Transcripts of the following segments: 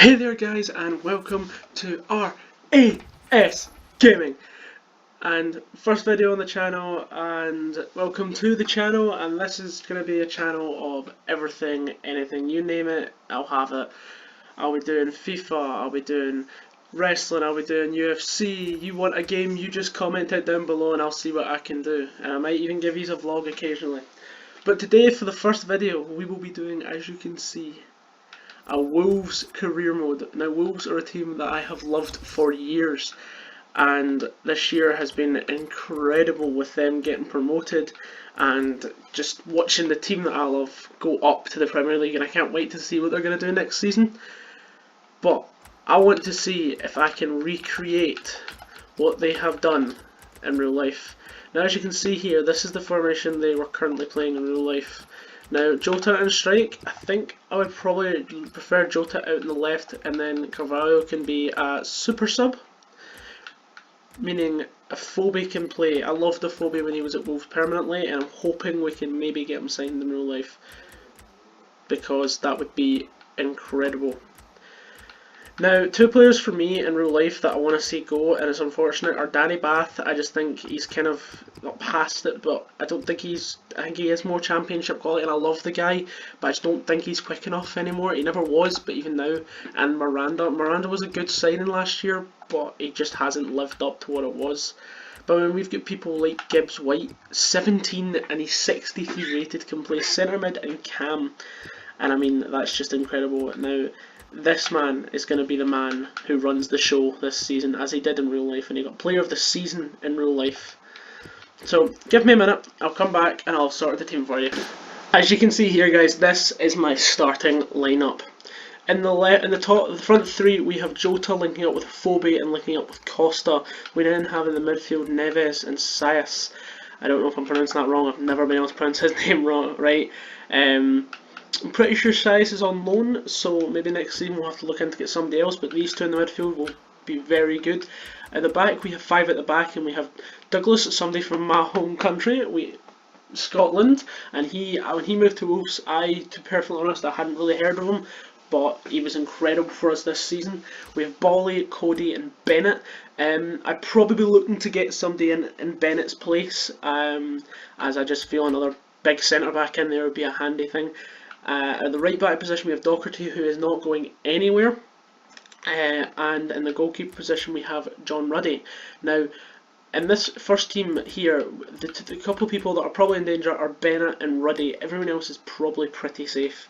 Hey there guys, and welcome to RAS Gaming, and first video on the channel, and welcome to the channel. And this is going to be a channel of everything, anything, you name it, I'll have it. I'll be doing FIFA, I'll be doing wrestling, I'll be doing UFC. You want a game, you just comment it down below and I'll see what I can do, and I might even give you a vlog occasionally. But today, for the first video, we will be doing, as you can see, a Wolves career mode. Now, Wolves are a team that I have loved for years, and this year has been incredible with them getting promoted and just watching the team that I love go up to the Premier League, and I can't wait to see what they're going to do next season. But I want to see if I can recreate what they have done in real life. Now, as you can see here, this is the formation they were currently playing in real life. Now, Jota in strike, I think I would probably prefer Jota out in the left, and then Carvalho can be a super sub, meaning Afobe can play. I loved Afobe when he was at Wolves permanently, and I'm hoping we can maybe get him signed in real life, because that would be incredible. Now, two players for me in real life that I want to see go, and it's unfortunate, are Danny Bath. I just think he's kind of not past it, but I don't think I think he has more championship quality, and I love the guy, but I just don't think he's quick enough anymore. He never was, but even now. And Miranda was a good signing last year, but he just hasn't lived up to what it was. But when we've got people like Gibbs White, 17 and he's 63 rated, can play centre mid and cam, and I mean, that's just incredible. Now, this man is going to be the man who runs the show this season, as he did in real life, and he got player of the season in real life. So give me a minute, I'll come back and I'll sort the team for you. As you can see here, guys, this is my starting lineup. In the front three, we have Jota linking up with Phoebe and linking up with Costa. We then have in the midfield Neves and Sayas. I don't know if I'm pronouncing that wrong. I've never been able to pronounce his name right. I'm pretty sure Sayas is on loan, so maybe next season we'll have to look into get somebody else, but these two in the midfield will be very good. At the back, we have five at the back, and we have Douglas, somebody from my home country, Scotland, and when he moved to Wolves, to be perfectly honest, I hadn't really heard of him, but he was incredible for us this season. We have Bolly, Cody and Bennett. I'd probably be looking to get somebody in Bennett's place, as I just feel another big centre back in there would be a handy thing. At the right back position, we have Doherty, who is not going anywhere, and in the goalkeeper position we have John Ruddy. Now, in this first team here, the couple of people that are probably in danger are Bennett and Ruddy. Everyone else is probably pretty safe.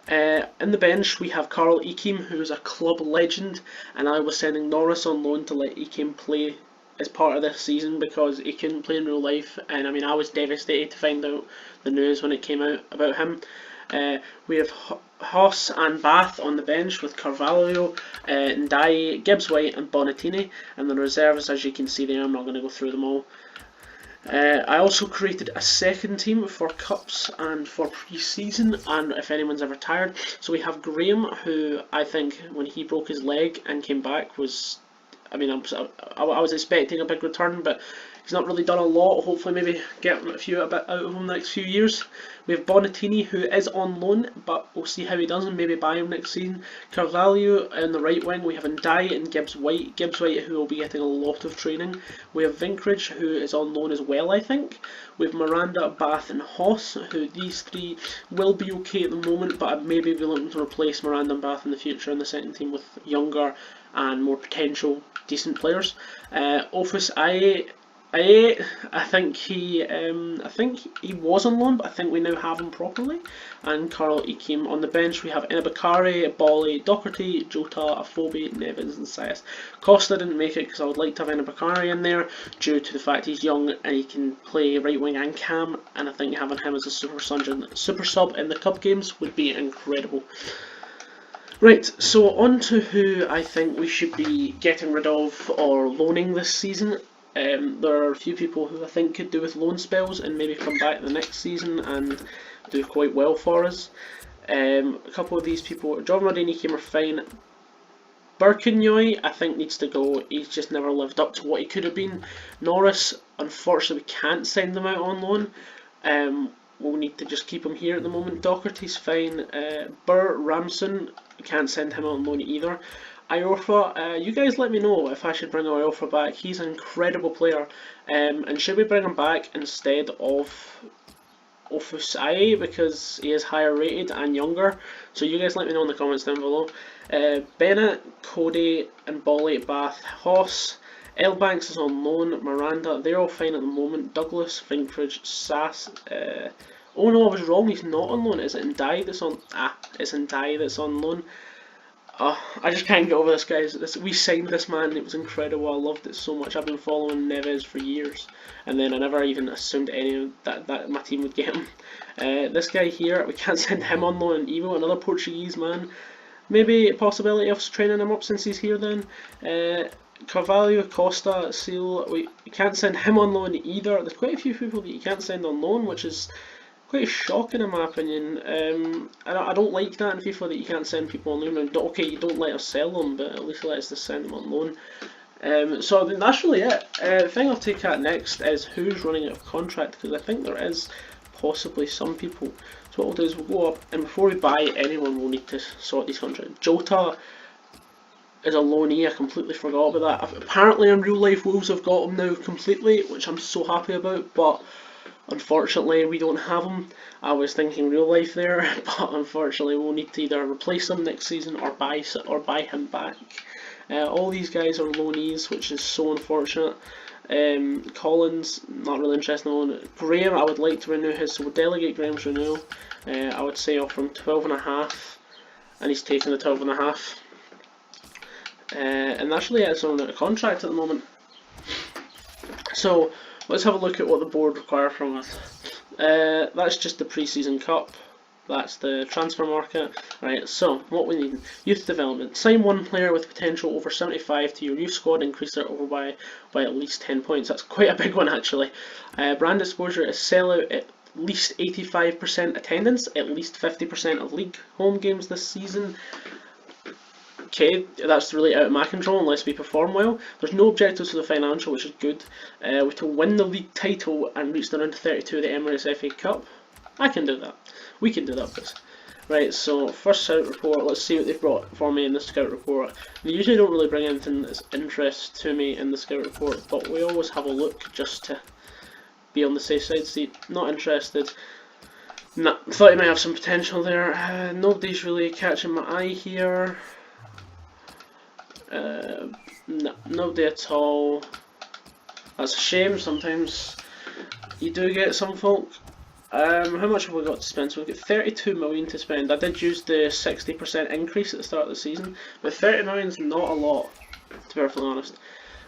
In the bench we have Carl Ekim, who is a club legend, and I was sending Norris on loan to let Ekim play as part of this season because he couldn't play in real life, and I mean, I was devastated to find out the news when it came out about him. We have Haas and Bath on the bench with Carvalho, Ndiaye, Gibbs White and Bonatini, and the reserves, as you can see there, I'm not going to go through them all. I also created a second team for cups and for pre-season, and if anyone's ever tired. So we have Graham, who I think when he broke his leg and came back was, I mean, I was expecting a big return, but he's not really done a lot. Hopefully maybe get a bit out of him next few years. We have Bonatini, who is on loan, but we'll see how he does and maybe buy him next season. Carvalho in the right wing. We have Ndiaye and Gibbs White. Gibbs White, who will be getting a lot of training. We have Vinkridge, who is on loan as well, I think. We have Miranda, Bath and Haas, who these three will be okay at the moment, but I'd maybe be looking to replace Miranda and Bath in the future in the second team with younger and more potential decent players. Office I think he was on loan, but I think we now have him properly. And Carl Ekim on the bench. We have Enabakari, Bolly, Doherty, Jota, Afobe, Neves and Sayas. Costa didn't make it because I would like to have Enabakari in there due to the fact he's young and he can play right wing and cam, and I think having him as a super sub in the cup games would be incredible. Right, so on to who I think we should be getting rid of or loaning this season. There are a few people who I think could do with loan spells and maybe come back the next season and do quite well for us. A couple of these people, John Ruddy and Ekim are fine. Birkenjoy, I think, needs to go. He's just never lived up to what he could have been. Norris, unfortunately, we can't send them out on loan. We'll need to just keep him here at the moment. Doherty's fine. Burr, Ramson, can't send him on loan either. Iorfa, you guys let me know if I should bring Iorfa back. He's an incredible player, and should we bring him back instead of Ofusai because he is higher rated and younger? So you guys let me know in the comments down below. Bennett, Cody, and Bolly, Bath, Hoss. Elbanks is on loan. Miranda, they're all fine at the moment. Douglas, Vinkridge, Sass. Oh no, I was wrong. He's not on loan. Is it Ndai that's on? It's Ndai that's on loan. I just can't get over this, guys. We signed this man, it was incredible. I loved it so much. I've been following Neves for years, and then I never even assumed that my team would get him. This guy here, we can't send him on loan. Evo, another Portuguese man. Maybe a possibility of training him up since he's here then. Carvalho, Costa, Seal, we can't send him on loan either. There's quite a few people that you can't send on loan, which is quite shocking in my opinion. I don't like that in FIFA, that you can't send people on loan. Okay, you don't let us sell them, but at least let us just send them on loan. So that's really it. The thing I'll take at next is who's running out of contract, because I think there is possibly some people. So what we'll do is we'll go up, and before we buy anyone we'll need to sort these contracts. Jota is a loanee, I completely forgot about that. Apparently in real life Wolves have got him now completely, which I'm so happy about, but unfortunately we don't have him. I was thinking real life there, but unfortunately we'll need to either replace him next season or buy him back. All these guys are loanees, which is so unfortunate. Collins, not really interested in loan. Graham, I would like to renew his, so we'll delegate Graham's renewal. I would say offer him 12.5, and he's taking the 12.5. And that's really it. It's on a contract at the moment. So let's have a look at what the board require from us. That's just the pre-season cup. That's the transfer market. Right, so what we need: youth development. Sign one player with potential over 75 to your youth squad, increase it over by at least 10 points. That's quite a big one actually. Brand exposure is sell out at least 85% attendance, at least 50% of league home games this season. Okay, that's really out of my control unless we perform well. There's no objectives for the financial, which is good. We're to win the league title and reach the round of 32 of the Emirates FA Cup. I can do that. We can do that, please. Right, so first scout report. Let's see what they've brought for me in the scout report. They usually don't really bring anything that's interest to me in the scout report, but we always have a look just to be on the safe side. See, not interested. Nah, thought he might have some potential there. Nobody's really catching my eye here. No, nobody at all. That's a shame. Sometimes you do get some folk. How much have we got to spend? So we've got 32 million to spend. I did use the 60% increase at the start of the season, but 30 million is not a lot, to be perfectly honest.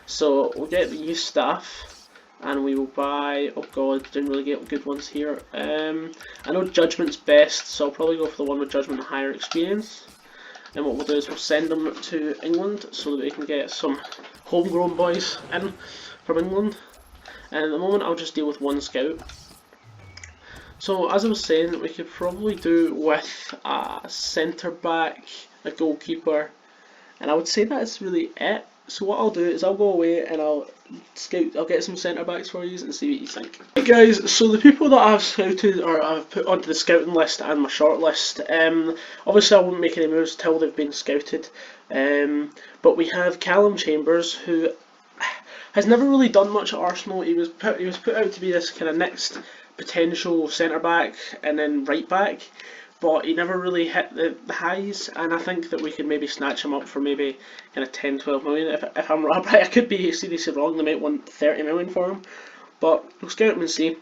So we'll get the youth staff, and we will buy. Oh god, didn't really get good ones here. I know Judgment's best, so I'll probably go for the one with Judgment and higher experience. And what we'll do is we'll send them to England so that we can get some homegrown boys in from England. And at the moment I'll just deal with one scout. So as I was saying, we could probably do with a centre back, a goalkeeper, and I would say that's really it. So what I'll do is I'll go away and I'll get some centre backs for you and see what you think. Hey guys, so the people that I've scouted or I've put onto the scouting list and my short list, obviously I won't make any moves till they've been scouted. But we have Callum Chambers, who has never really done much at Arsenal. He was put out to be this kind of next potential centre back and then right back, but he never really hit the highs, and I think that we could maybe snatch him up for maybe kind of 10-12 million. If I'm right, I could be seriously wrong. They might want 30 million for him, but we'll scout him and see.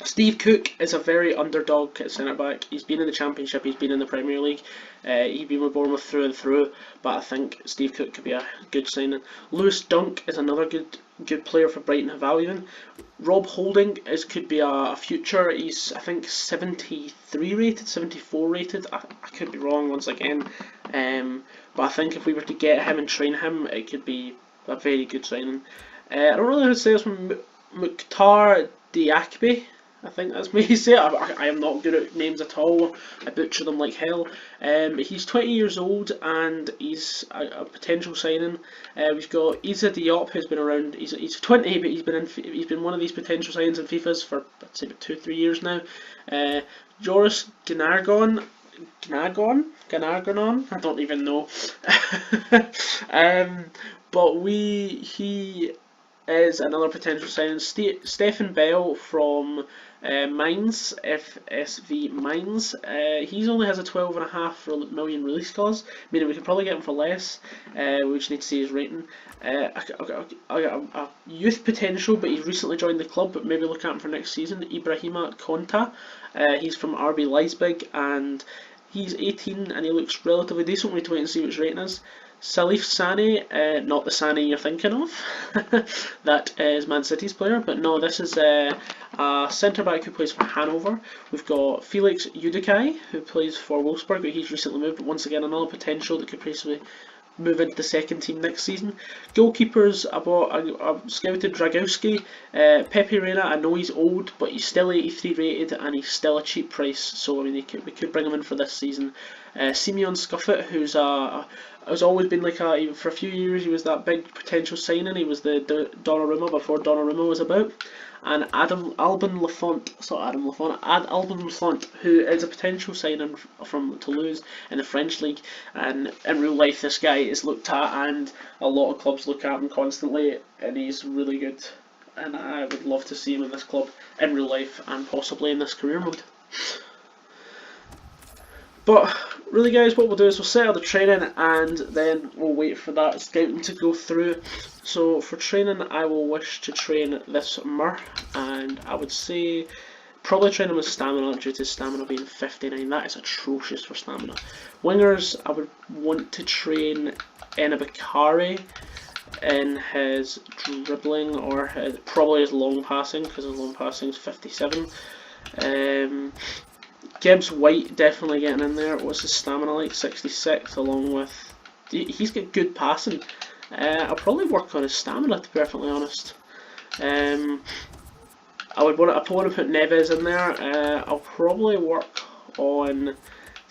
Steve Cook is a very underdog at centre back. He's been in the Championship, he's been in the Premier League, he's been with Bournemouth through and through, but I think Steve Cook could be a good signing. Lewis Dunk is another good player for Brighton Hove Albion. Rob Holding could be a future. He's I think 73 rated, 74 rated. I could be wrong once again, but I think if we were to get him and train him, it could be a very good signing. I don't really know how to say this one. Mukhtar Diakby, I think that's me say it. I am not good at names at all. I butcher them like hell. He's 20 years old and he's a potential signing. We've got Issa Diop, who's been around. He's 20, but he's been one of these potential signings in FIFA's for I'd say about 2-3 years now. Joris Gnargon, Ganagonon. I don't even know. But he is another potential signing. Stephen Bell from Mines, FSV Mines. He only has a 12.5 million release clause, meaning we can probably get him for less. We just need to see his rating. I got a youth potential, but he's recently joined the club, but maybe look at him for next season. Ibrahima Konta. He's from RB Leipzig, and he's 18 and he looks relatively decent. We need to wait and see what his rating is. Salif Sane, not the Sane you're thinking of, that is Man City's player, but no, this is a centre back who plays for Hanover. We've got Felix Udikai, who plays for Wolfsburg, but he's recently moved, but once again another potential that could possibly move into the second team next season. Goalkeepers, I scouted Dragowski, Pepe Reina. I know he's old, but he's still 83 rated and he's still a cheap price, so I mean we could bring him in for this season. Simeon Scuffet, who's has always been like for a few years he was that big potential signing. He was the Donnarumma before Donnarumma was about. And Albin Lafont, who is a potential signing from Toulouse in the French league, and in real life this guy is looked at and a lot of clubs look at him constantly, and he's really good, and I would love to see him in this club in real life and possibly in this career mode. But really guys, what we'll do is we'll set up the training and then we'll wait for that scouting to go through. So for training I will wish to train this Mur, and I would say probably train him with stamina due to stamina being 59. That is atrocious for stamina. Wingers, I would want to train Enabakari in his dribbling or probably his long passing, because his long passing is 57. Gibbs White definitely getting in there. What's his stamina like? 66, along with... He's got good passing. I'll probably work on his stamina, to be perfectly honest. I want to put Neves in there. I'll probably work on...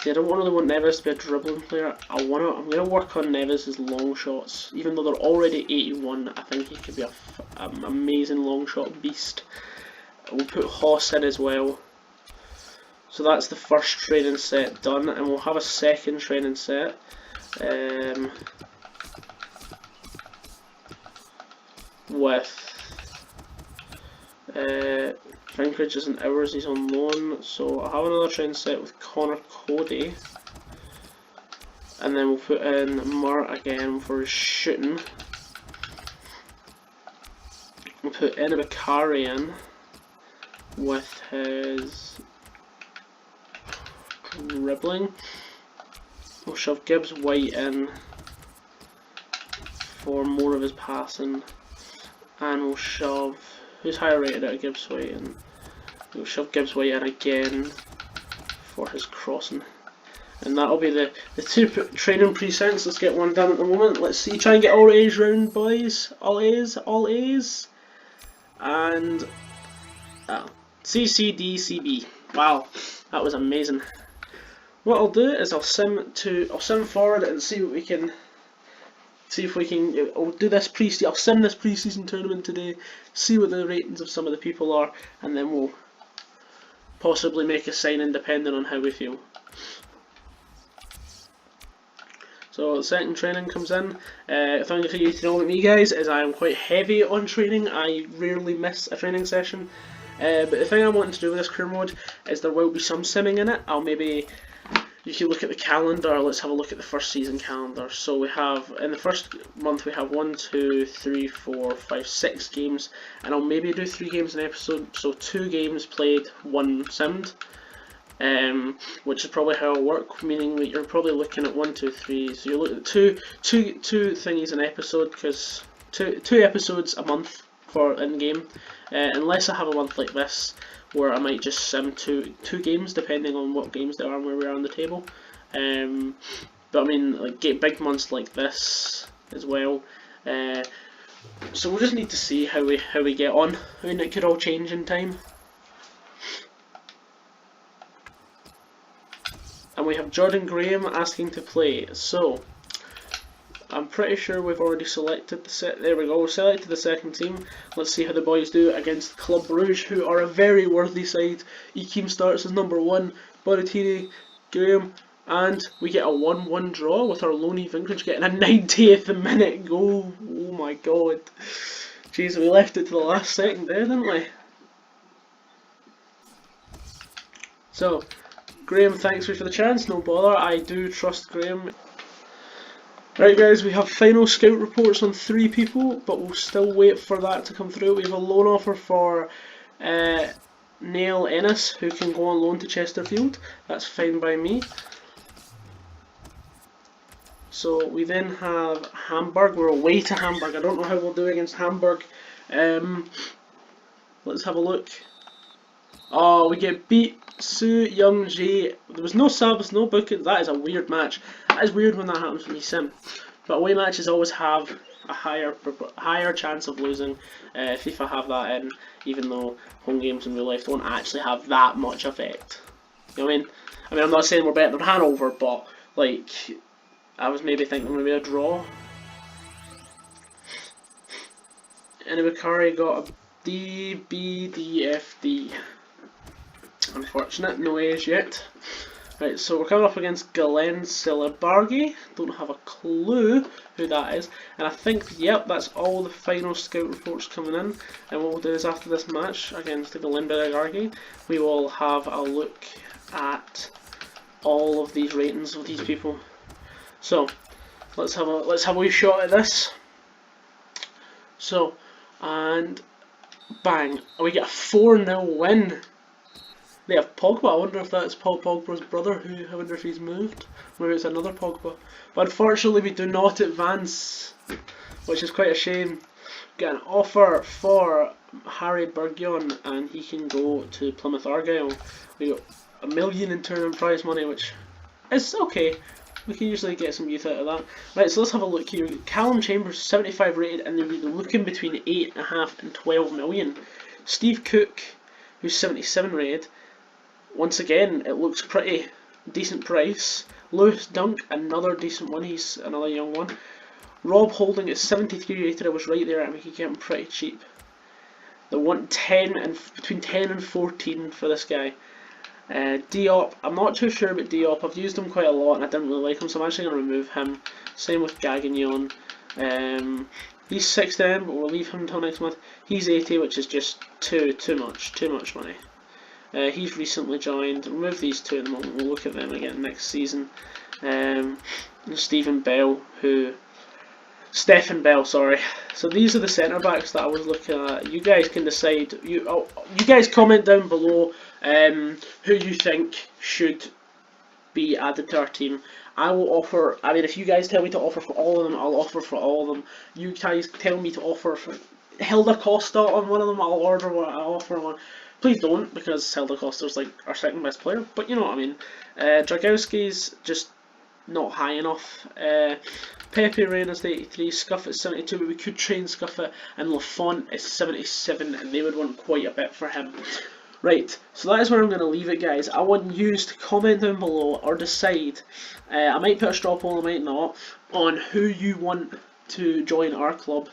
See, I don't really want Neves to be a dribbling player. I'm going to work on Neves' long shots. Even though they're already 81, I think he could be an amazing long shot beast. We'll put Hoss in as well. So that's the first training set done, and we'll have a second training set. With Vinkridge isn't ours, he's on loan, so I'll have another training set with Connor Cody, and then we'll put in Mur again for his shooting. We'll put Enabakari in with his dribbling. We'll shove Gibbs White in for more of his passing, and we'll shove, who's higher rated out of Gibbs White, and we'll shove Gibbs White in again for his crossing. And that'll be the two training presets. Let's get one done at the moment. Let's see, try and get all A's round, boys. All A's. And CCDCB. Wow, that was amazing. What I'll do is I'll sim forward and see what we can. See if we can. I'll do this I'll sim this pre-season tournament today. See what the ratings of some of the people are, and then we'll possibly make a signing depending on how we feel. So the second training comes in. Thing for you to know about me, guys, is I am quite heavy on training. I rarely miss a training session. But the thing I want to do with this career mode is there will be some simming in it. You can look at the calendar. Let's have a look at the first season calendar. So we have, in the first month we have 1, 2, 3, 4, 5, 6 games, and I'll maybe do 3 games an episode, so 2 games played, 1 simmed, which is probably how it'll work, meaning that you're probably looking at 1, 2, 3, so you're looking at two thingies an episode, because two episodes a month for in-game, unless I have a month like this, where I might just sim two games depending on what games there are and where we are on the table. But I mean, like big months like this as well. So we'll just need to see how we get on. I mean, it could all change in time. And we have Jordan Graham asking to play. So I'm pretty sure we've already selected the set. There we go, we selected the second team. Let's see how the boys do against Club Brugge, who are a very worthy side. Ekim starts as number 1, Boratini Graham, and we get a 1-1 draw with our Loney Vinkage getting a 90th minute goal. Oh my god. Jeez, we left it to the last second there, didn't we? So, Graham thanks me for the chance, no bother, I do trust Graham. Right guys, we have final scout reports on 3 people, but we'll still wait for that to come through. We have a loan offer for Neil Ennis, who can go on loan to Chesterfield. That's fine by me. So we then have Hamburg. We're away to Hamburg. I don't know how we'll do against Hamburg. Let's have a look. Oh, we get beat. Su Young Jae. There was no subs, no bookings. That is a weird match. That is weird when that happens when you sim. But away matches always have a higher chance of losing. FIFA have that in, even though home games in real life don't actually have that much effect. You know what I mean? I mean, I'm not saying we're better than Hanover, but like, I was maybe thinking maybe a draw. Anyway, Kari got a D, B, D, F, D. Unfortunate, no A's yet. Right, so we're coming up against Galen Silibargi. Don't have a clue who that is. And I think, yep, that's all the final scout reports coming in. And what we'll do is after this match against the Galen Silibargi, we will have a look at all of these ratings of these people. So let's have a wee shot at this. So, and bang, we get a 4-0 win. They have Pogba. I wonder if that's Paul Pogba's brother. I wonder if he's moved. Maybe it's another Pogba. But unfortunately, we do not advance, which is quite a shame. Get an offer for Harry Bergion, and he can go to Plymouth Argyle. We got $1 million in tournament prize money, which is okay. We can usually get some youth out of that. Right, so let's have a look here. Callum Chambers, 75 rated, and they'll be looking between 8.5 and 12 million. Steve Cook, who's 77 rated. Once again, it looks pretty decent price. Lewis Dunk, another decent one. He's another young one. Rob Holding is 73 rated. I was right there, and we could get him pretty cheap. They want between 10 and 14 for this guy. Diop, I'm not too sure about Diop. I've used him quite a lot, and I didn't really like him, so I'm actually going to remove him. Same with Gagignon. He's 69, but we'll leave him until next month. He's 80, which is just too much money. He's recently joined. Remove these two at the moment. We'll look at them again next season. Stephen Bell, Stephen Bell, sorry. So these are the centre backs that I was looking at. You guys can decide. You guys comment down below who you think should be added to our team. I will offer. I mean, if you guys tell me to offer for all of them, I'll offer for all of them. You guys tell me to offer for Hilda Costa on one of them, I'll order one. I'll offer one. Please don't, because Hilda Costa's like our second best player, but you know what I mean. Dragowski's just not high enough. Pepe Reina's 83, Scuffet 72, but we could train Scuffet, and Lafont is 77, and they would want quite a bit for him. Right, so that is where I'm going to leave it, guys. I want you to comment down below or decide. I might put a straw poll, I might not, on who you want to join our club.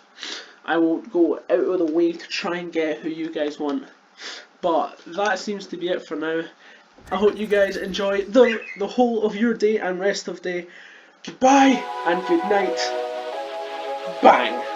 I won't go out of the way to try and get who you guys want. But that seems to be it for now. I hope you guys enjoy the whole of your day and rest of day. Goodbye and good night. Bang.